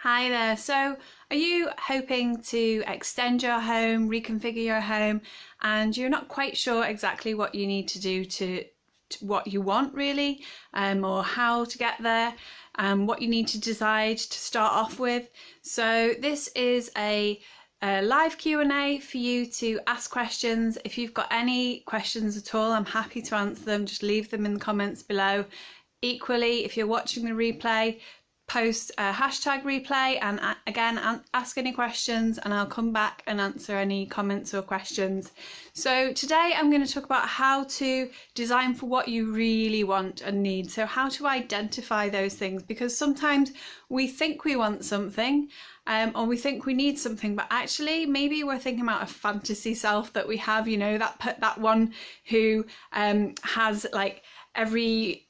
Hi there. So, are you hoping to extend your home, reconfigure your home, and you're not quite sure exactly what you need to do to what you want really, or how to get there, what you need to decide to start off with? So, this is a live Q&A for you to ask questions. If you've got any questions at all, I'm happy to answer them. Just leave them in the comments below. Equally, if you're watching the replay, post a hashtag replay and again ask any questions and I'll come back and answer any comments or questions. So today I'm going to talk about how to design for what you really want and need. So how to identify those things, because sometimes we think we want something or we think we need something, but actually maybe we're thinking about a fantasy self that we have, you know, that one who has like every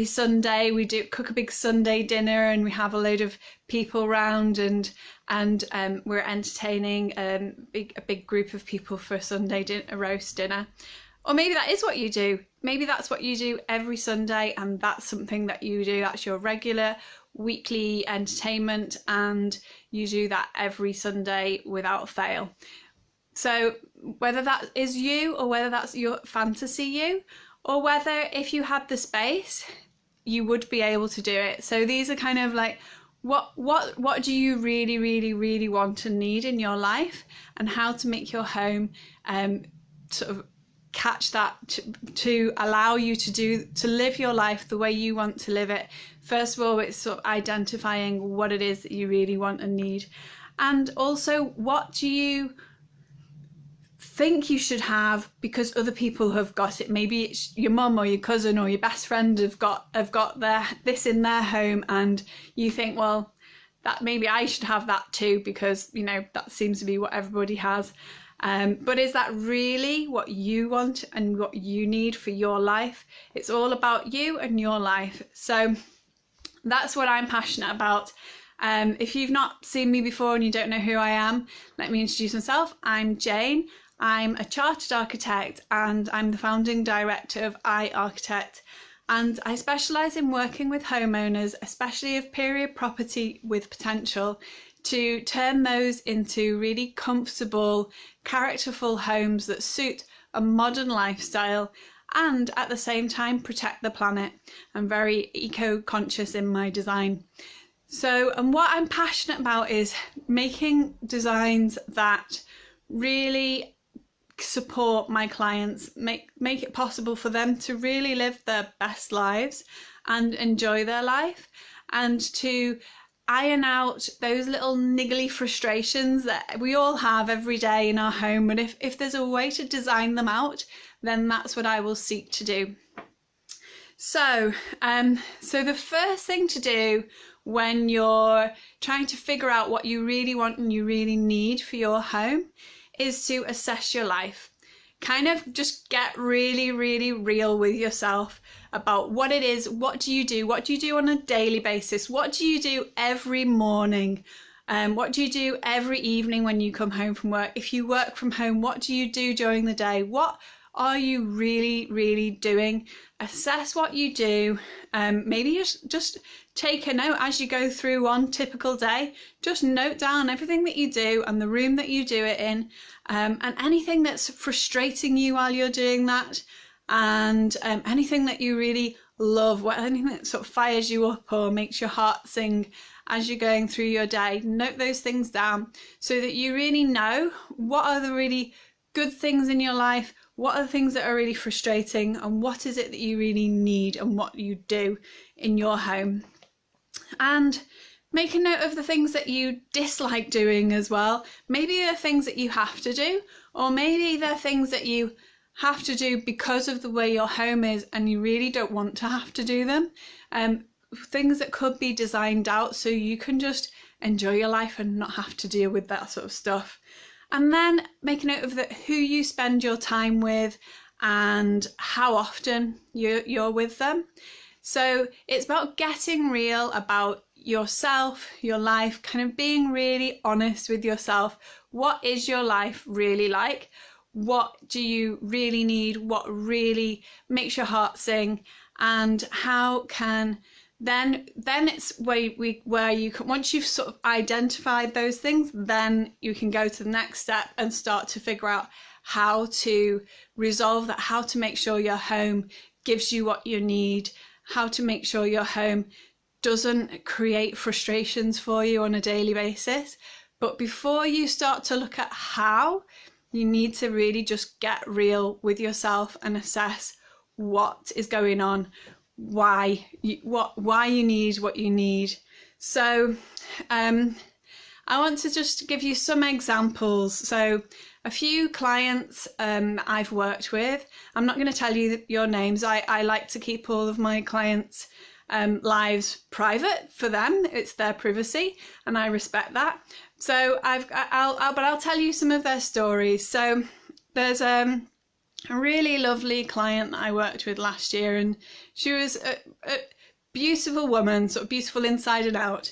Sunday we cook a big Sunday dinner and we have a load of people round and we're entertaining a big group of people for a roast dinner. Or maybe that is what you do. Maybe that's what you do every Sunday and that's something that you do. That's your regular weekly entertainment and you do that every Sunday without fail. So whether that is you or whether that's your fantasy you, or whether if you had the space, you would be able to do it. So these are kind of like, what do you really, really, really want and need in your life, and how to make your home sort of catch that to allow you to live your life the way you want to live it. First of all, it's sort of identifying what it is that you really want and need. And also, what do you think you should have because other people have got it? Maybe it's your mum or your cousin or your best friend have got this in their home and you think, well, that maybe I should have that too because, you know, that seems to be what everybody has. But is that really what you want and what you need for your life? It's all about you and your life. So that's what I'm passionate about. If you've not seen me before and you don't know who I am, let me introduce myself. I'm Jane. I'm a chartered architect and I'm the founding director of iArchitect, and I specialise in working with homeowners, especially of period property with potential, to turn those into really comfortable, characterful homes that suit a modern lifestyle and at the same time protect the planet. I'm very eco-conscious in my design. So, and what I'm passionate about is making designs that really support my clients, make it possible for them to really live their best lives and enjoy their life, and to iron out those little niggly frustrations that we all have every day in our home. But if there's a way to design them out, then that's what I will seek to do. So the first thing to do when you're trying to figure out what you really want and you really need for your home is to assess your life. Kind of just get really, really real with yourself about what it is. What do you do? What do you do on a daily basis? What do you do every morning? What do you do every evening when you come home from work? If you work from home, what do you do during the day? What are you really, really doing? Assess what you do. Maybe just take a note as you go through one typical day. Just note down everything that you do and the room that you do it in, and anything that's frustrating you while you're doing that, and anything that you really love, anything that sort of fires you up or makes your heart sing as you're going through your day. Note those things down so that you really know what are the really good things in your life, what are the things that are really frustrating, and what is it that you really need and what you do in your home. And make a note of the things that you dislike doing as well. Maybe they're things that you have to do, or maybe they're things that you have to do because of the way your home is and you really don't want to have to do them. Things that could be designed out so you can just enjoy your life and not have to deal with that sort of stuff. And then make a note of who you spend your time with and how often you're with them. So it's about getting real about yourself, your life, kind of being really honest with yourself. What is your life really like? What do you really need? What really makes your heart sing? And how can then it's where you can, once you've sort of identified those things, then you can go to the next step and start to figure out how to resolve that, how to make sure your home gives you what you need, how to make sure your home doesn't create frustrations for you on a daily basis. But before you start to look at how, you need to really just get real with yourself and assess what is going on, why you need what you need. So I want to just give you some examples. So a few clients I've worked with, I'm not going to tell you your names. I like to keep all of my clients' lives private for them. It's their privacy, and I respect that. So I'll tell you some of their stories. So there's a really lovely client that I worked with last year, and she was a beautiful woman, sort of beautiful inside and out.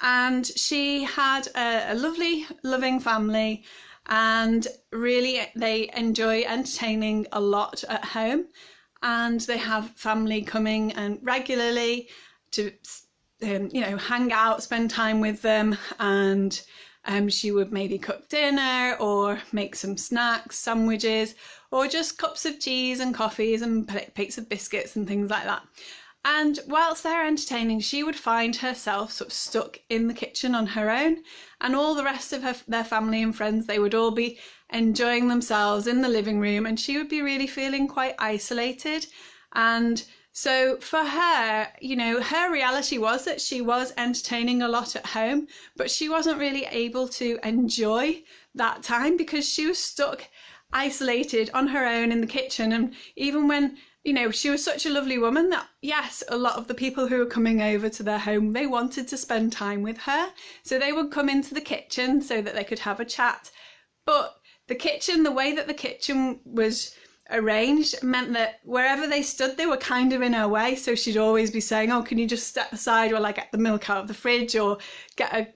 And she had a lovely, loving family, and really they enjoy entertaining a lot at home. And they have family coming and regularly to, hang out, spend time with them. And she would maybe cook dinner or make some snacks, sandwiches, or just cups of teas and coffees and plates of biscuits and things like that. And whilst they're entertaining, she would find herself sort of stuck in the kitchen on her own, and all the rest of their family and friends, they would all be enjoying themselves in the living room, and she would be really feeling quite isolated. And so for her, her reality was that she was entertaining a lot at home, but she wasn't really able to enjoy that time because she was stuck, isolated on her own in the kitchen. And even when she was such a lovely woman that, yes, a lot of the people who were coming over to their home, they wanted to spend time with her. So they would come into the kitchen so that they could have a chat. But the kitchen, the way that the kitchen was arranged meant that wherever they stood, they were kind of in her way. So she'd always be saying, oh, can you just step aside while I get the milk out of the fridge, or get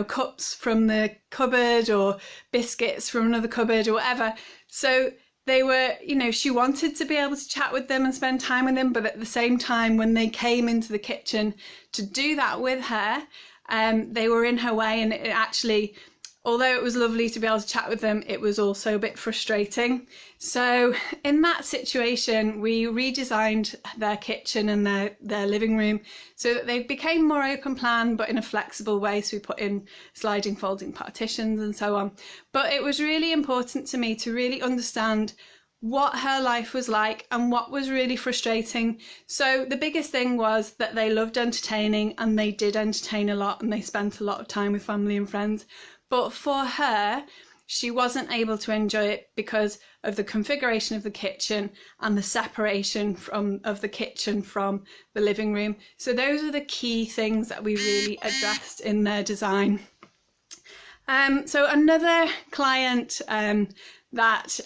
cups from the cupboard, or biscuits from another cupboard, or whatever. So they were, she wanted to be able to chat with them and spend time with them, but at the same time, when they came into the kitchen to do that with her, they were in her way. And it actually, although it was lovely to be able to chat with them, it was also a bit frustrating. So in that situation, we redesigned their kitchen and their living room so that they became more open plan, but in a flexible way. So we put in sliding, folding partitions and so on. But it was really important to me to really understand what her life was like and what was really frustrating. So the biggest thing was that they loved entertaining, and they did entertain a lot, and they spent a lot of time with family and friends. But for her, she wasn't able to enjoy it because of the configuration of the kitchen and the separation of the kitchen from the living room. So those are the key things that we really addressed in their design. So another client that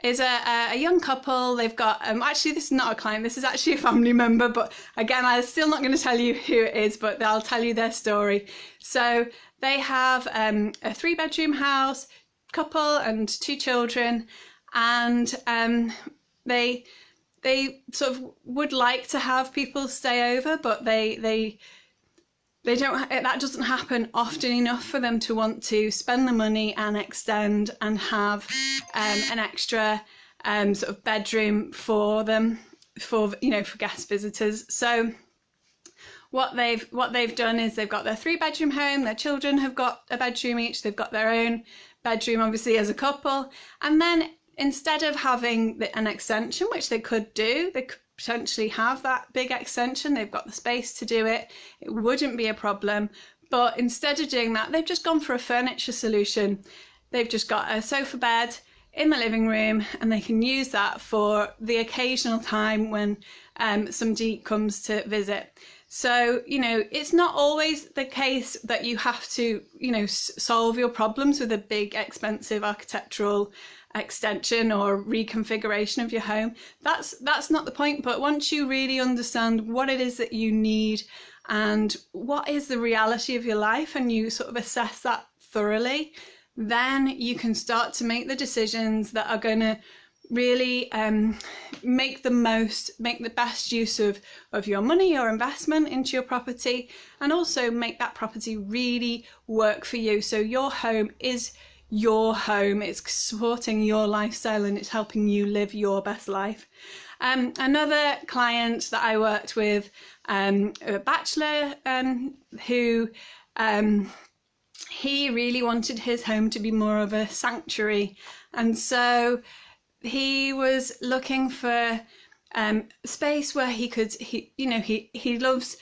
is a young couple. They've got, actually this is not a client, this is actually a family member, but again, I'm still not going to tell you who it is, but I'll tell you their story. So they have a 3-bedroom house, couple and 2 children, and they sort of would like to have people stay over, but they don't, that doesn't happen often enough for them to want to spend the money and extend and have an extra sort of bedroom for them, for guest visitors. So what they've done is they've got their 3-bedroom home, their children have got a bedroom each, they've got their own bedroom obviously as a couple, and then instead of having an extension, which they could do, they could potentially have that big extension, they've got the space to do it, it wouldn't be a problem. But instead of doing that, they've just gone for a furniture solution. They've just got a sofa bed in the living room, and they can use that for the occasional time when somebody comes to visit. So, it's not always the case that you have to, solve your problems with a big, expensive architectural extension or reconfiguration of your home. That's not the point. But once you really understand what it is that you need and what is the reality of your life, and you sort of assess that thoroughly, then you can start to make the decisions that are going to really make the best use of your money, your investment into your property, and also make that property really work for you. So your home is your home, it's supporting your lifestyle and it's helping you live your best life. Another client that I worked with, a bachelor, who he really wanted his home to be more of a sanctuary, and so he was looking for space where he loves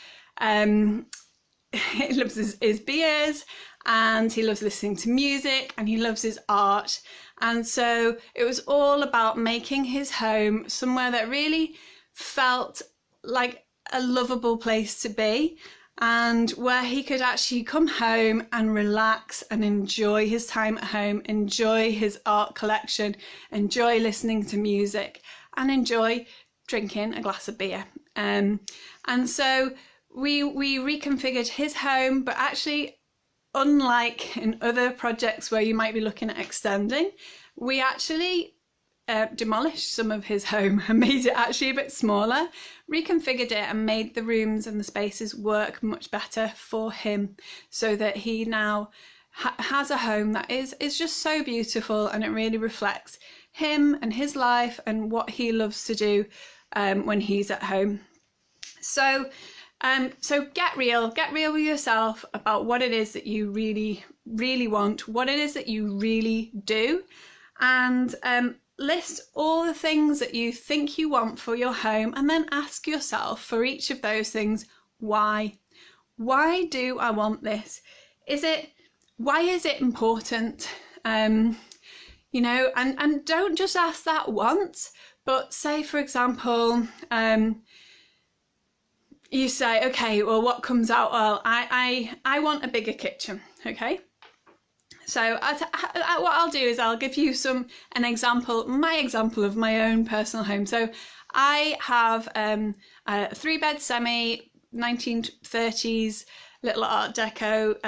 he loves his beers, and he loves listening to music, and he loves his art. And so it was all about making his home somewhere that really felt like a lovable place to be, and where he could actually come home and relax and enjoy his time at home, enjoy his art collection, enjoy listening to music, and enjoy drinking a glass of beer. And so we reconfigured his home, but actually, unlike in other projects where you might be looking at extending, we actually demolished some of his home and made it actually a bit smaller, reconfigured it and made the rooms and the spaces work much better for him, so that he now has a home that is just so beautiful, and it really reflects him and his life and what he loves to do when he's at home. So get real with yourself about what it is that you really want, what it is that you really do, and list all the things that you think you want for your home, and then ask yourself for each of those things, why? Why do I want this? Why is it important? And don't just ask that once, but say, for example, you say, okay, well, what comes out? Well, I want a bigger kitchen, okay? So what I'll do is I'll give you my example of my own personal home. So I have a 3-bed semi, 1930s little Art Deco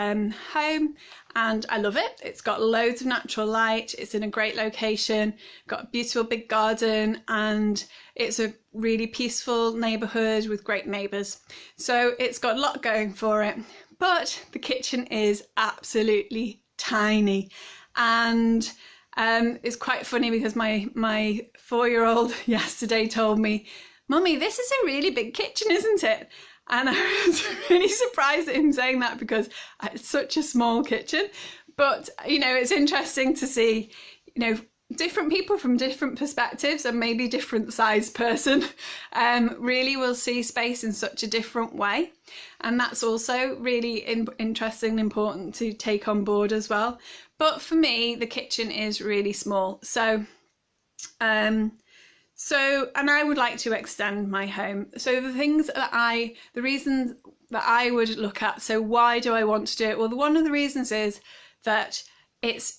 home, and I love it. It's got loads of natural light, it's in a great location, got a beautiful big garden, and it's a really peaceful neighbourhood with great neighbours. So it's got a lot going for it, but the kitchen is absolutely tiny. And it's quite funny because my 4-year-old yesterday told me, "Mummy, this is a really big kitchen, isn't it?" And I was really surprised at him saying that, because it's such a small kitchen. But, it's interesting to see, different people from different perspectives, and maybe different sized person really will see space in such a different way. And that's also really interesting and important to take on board as well. But for me, the kitchen is really small. And I would like to extend my home. So the reasons that I would look at, so why do I want to do it? Well, one of the reasons is that it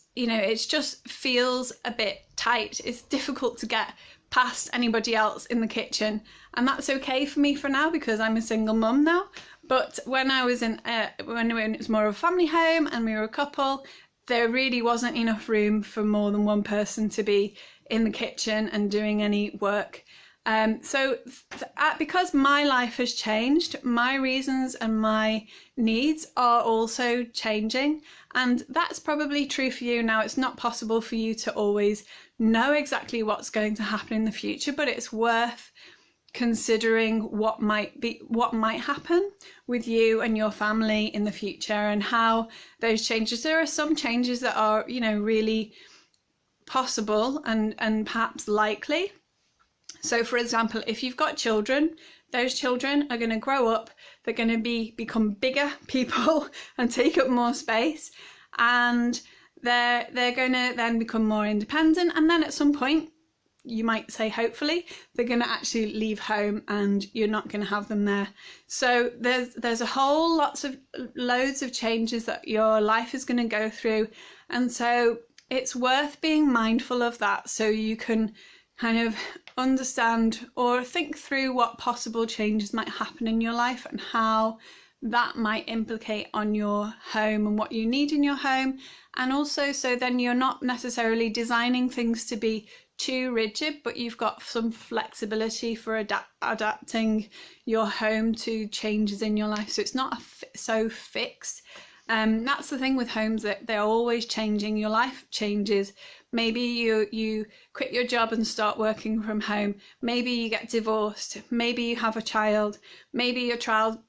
just feels a bit tight. It's difficult to get past anybody else in the kitchen, and that's okay for me for now because I'm a single mum now. But when I was when it was more of a family home and we were a couple, there really wasn't enough room for more than one person to be in the kitchen and doing any work. Because my life has changed, my reasons and my needs are also changing, and that's probably true for you now. It's not possible for you to always know exactly what's going to happen in the future, but it's worth considering what might happen with you and your family in the future, and how those changes. There are some changes that are, really possible and perhaps likely. So for example, if you've got children, those children are going to grow up, they're going to become bigger people and take up more space, and they're going to then become more independent, and then at some point, you might say hopefully, they're going to actually leave home and you're not going to have them there. So there's loads of changes that your life is going to go through, and so it's worth being mindful of that, so you can kind of understand or think through what possible changes might happen in your life and how that might implicate on your home and what you need in your home. And also, so then you're not necessarily designing things to be too rigid, but you've got some flexibility for adapting your home to changes in your life. So it's not so fixed. That's the thing with homes, that they're always changing. Your life changes. Maybe you quit your job and start working from home. Maybe you get divorced. Maybe you have a child. Maybe your child's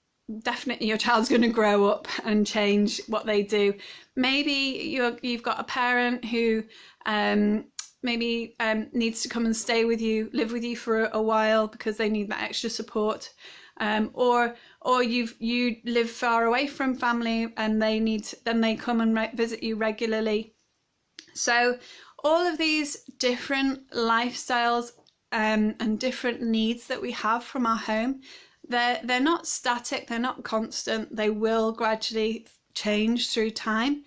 going to grow up and change what they do. Maybe you've got a parent who maybe needs to come and stay with you, live with you for a while because they need that extra support. Or you live far away from family and they come and visit you regularly. So all of these different lifestyles and different needs that we have from our home, they're not static, they're not constant, they will gradually change through time.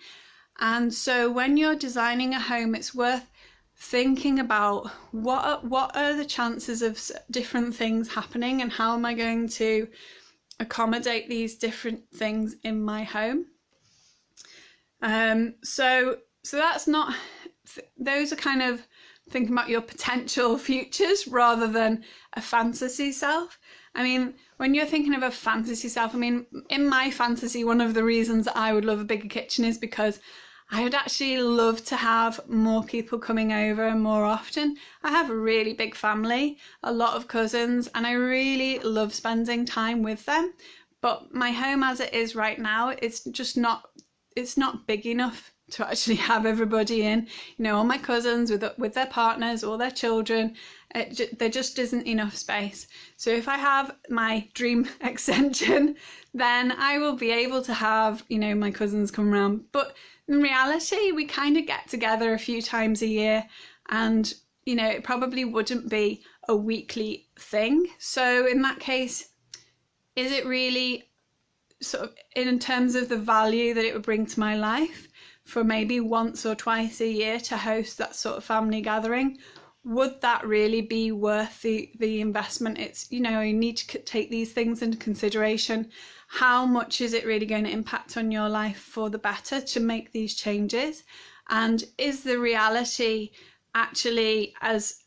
And so when you're designing a home, it's worth thinking about what are the chances of different things happening, and how am I going to accommodate these different things in my home. So that's not, those are kind of thinking about your potential futures rather than a fantasy self. I mean, when you're thinking of a fantasy self, I mean, in my fantasy, one of the reasons I would love a bigger kitchen is because I would actually love to have more people coming over more often. I have a really big family, a lot of cousins, and I really love spending time with them. But my home as it is right now, it's not big enough to actually have everybody in. You know, all my cousins with their partners, all their children, there just isn't enough space. So if I have my dream extension, then I will be able to have, you know, my cousins come around. But in reality, we kind of get together a few times a year, and, you know, it probably wouldn't be a weekly thing. So in that case, is it really sort of in terms of the value that it would bring to my life for maybe once or twice a year to host that sort of family gathering? Would that really be worth the investment? It's, you know, you need to take these things into consideration. How much is it really going to impact on your life for the better to make these changes? And is the reality actually as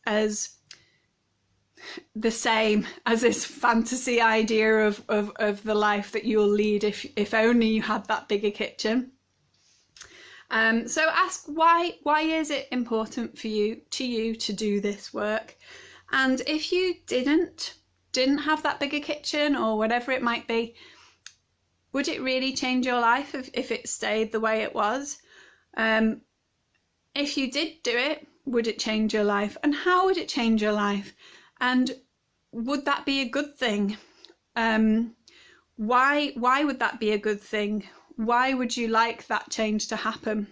the same as this fantasy idea of the life that you'll lead if only you had that bigger kitchen? So ask why is it important for you to do this work? And if you didn't have that bigger kitchen or whatever it might be, would it really change your life if it stayed the way it was? If you did do it, would it change your life? And how would it change your life? And would that be a good thing? Why would that be a good thing? Why would you like that change to happen?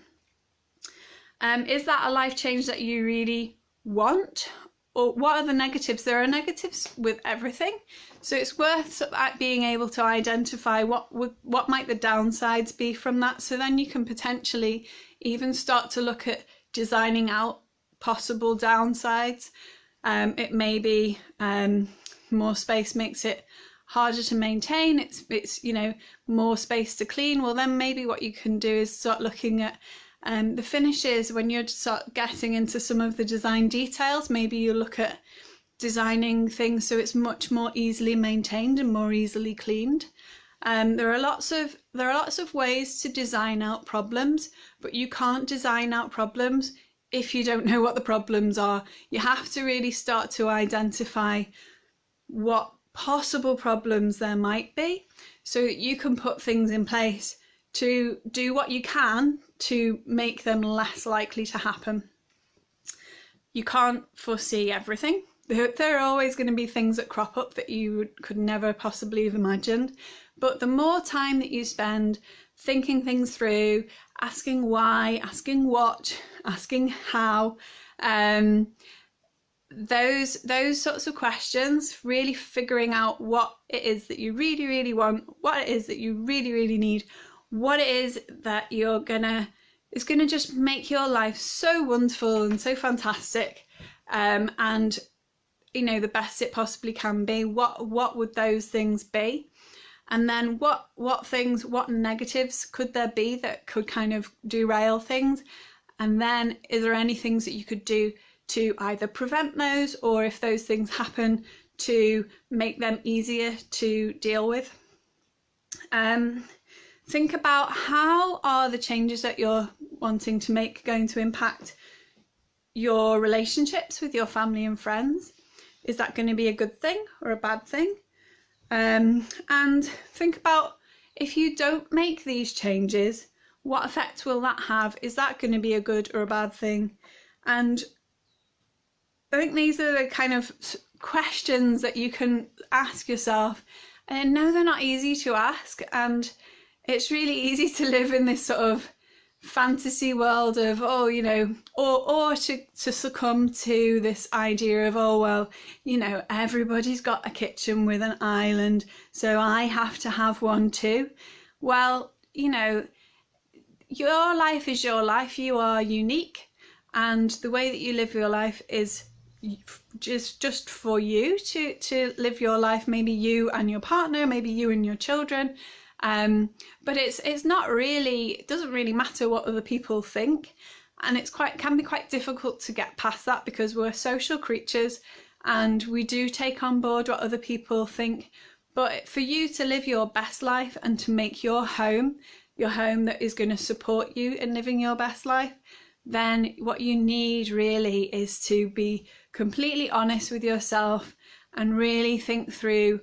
Is that a life change that you really want? Or what are the negatives? There are negatives with everything. So it's worth sort of being able to identify what might the downsides be from that. So then you can potentially even start to look at designing out possible downsides. It may be more space makes it harder to maintain. It's you know, more space to clean. Well, then maybe what you can do is start looking at the finishes. When you start getting into some of the design details, maybe you look at designing things so it's much more easily maintained and more easily cleaned. There are lots of ways to design out problems, but you can't design out problems if you don't know what the problems are. You have to really start to identify what possible problems there might be, so that you can put things in place to do what you can to make them less likely to happen. You can't foresee everything. There are always going to be things that crop up that you could never possibly have imagined. But the more time that you spend thinking things through, asking why, asking what, asking how, those sorts of questions, really figuring out what it is that you really, really want, what it is that you really, really need, what it is that it's gonna just make your life so wonderful and so fantastic, and you know, the best it possibly can be. What would those things be? And then what negatives could there be that could kind of derail things? And then is there any things that you could do to either prevent those, or if those things happen, to make them easier to deal with. Think about how are the changes that you're wanting to make going to impact your relationships with your family and friends. Is that going to be a good thing or a bad thing? And think about, if you don't make these changes, what effect will that have? Is that going to be a good or a bad thing? And I think these are the kind of questions that you can ask yourself. And no, they're not easy to ask, and it's really easy to live in this sort of fantasy world of, oh, you know, or to succumb to this idea of, oh, well, you know, everybody's got a kitchen with an island, so I have to have one too. Well, you know, your life is your life. You are unique, and the way that you live your life is just for you to live your life. Maybe you and your partner, maybe you and your children. But it's not really, it doesn't really matter what other people think, and can be quite difficult to get past that, because we're social creatures and we do take on board what other people think. But for you to live your best life and to make your home that is going to support you in living your best life, then what you need really is to be completely honest with yourself and really think through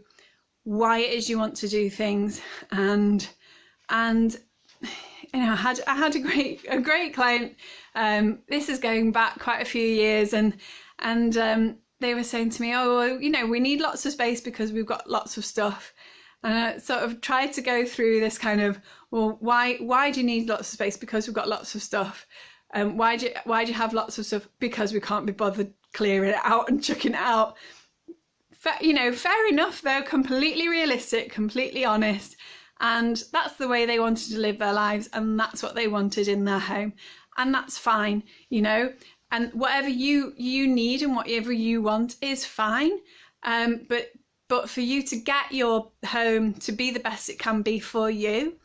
why it is you want to do things. And you know, I had a great client. This is going back quite a few years, and they were saying to me, oh, well, you know, we need lots of space because we've got lots of stuff. And I sort of tried to go through this kind of, well, why do you need lots of space? Because we've got lots of stuff. Why do you have lots of stuff? Because we can't be bothered clearing it out and chucking it out. You know, fair enough. They're completely realistic, completely honest, and that's the way they wanted to live their lives, and that's what they wanted in their home, and that's fine, you know. And whatever you need and whatever you want is fine. But for you to get your home to be the best it can be for you,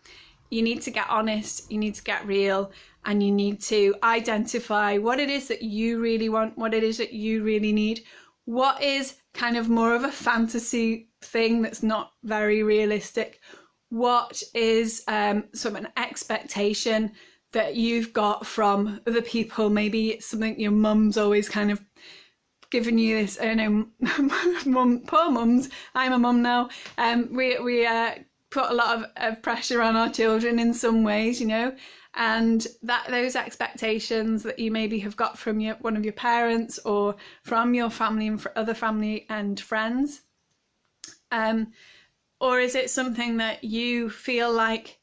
you need to get honest, you need to get real, and you need to identify what it is that you really want, what it is that you really need, what is kind of more of a fantasy thing that's not very realistic, what is sort of an expectation that you've got from other people. Maybe it's something your mum's always kind of given you this, I don't know, poor mums, I'm a mum now, we put a lot of pressure on our children in some ways, you know, and that those expectations that you maybe have got from one of your parents or from your family and other family and friends, or is it something that you feel like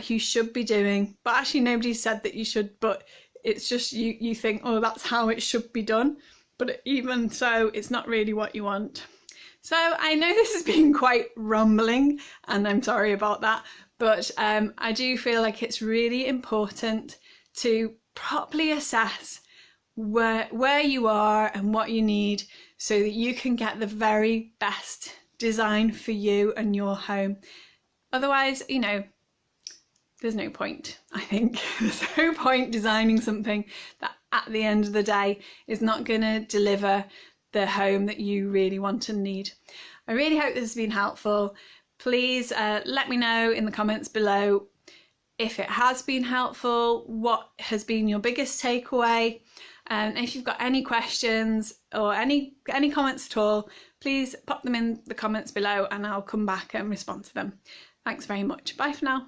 you should be doing, but actually nobody said that you should, but it's just you think, oh, that's how it should be done, but even so, it's not really what you want. So I know this has been quite rumbling, and I'm sorry about that, but I do feel like it's really important to properly assess where you are and what you need, so that you can get the very best design for you and your home. Otherwise, you know, there's no point, I think. There's no point designing something that at the end of the day is not going to deliver the home that you really want and need. I really hope this has been helpful. Please let me know in the comments below if it has been helpful, what has been your biggest takeaway, and if you've got any questions or any comments at all, please pop them in the comments below and I'll come back and respond to them. Thanks very much. Bye for now.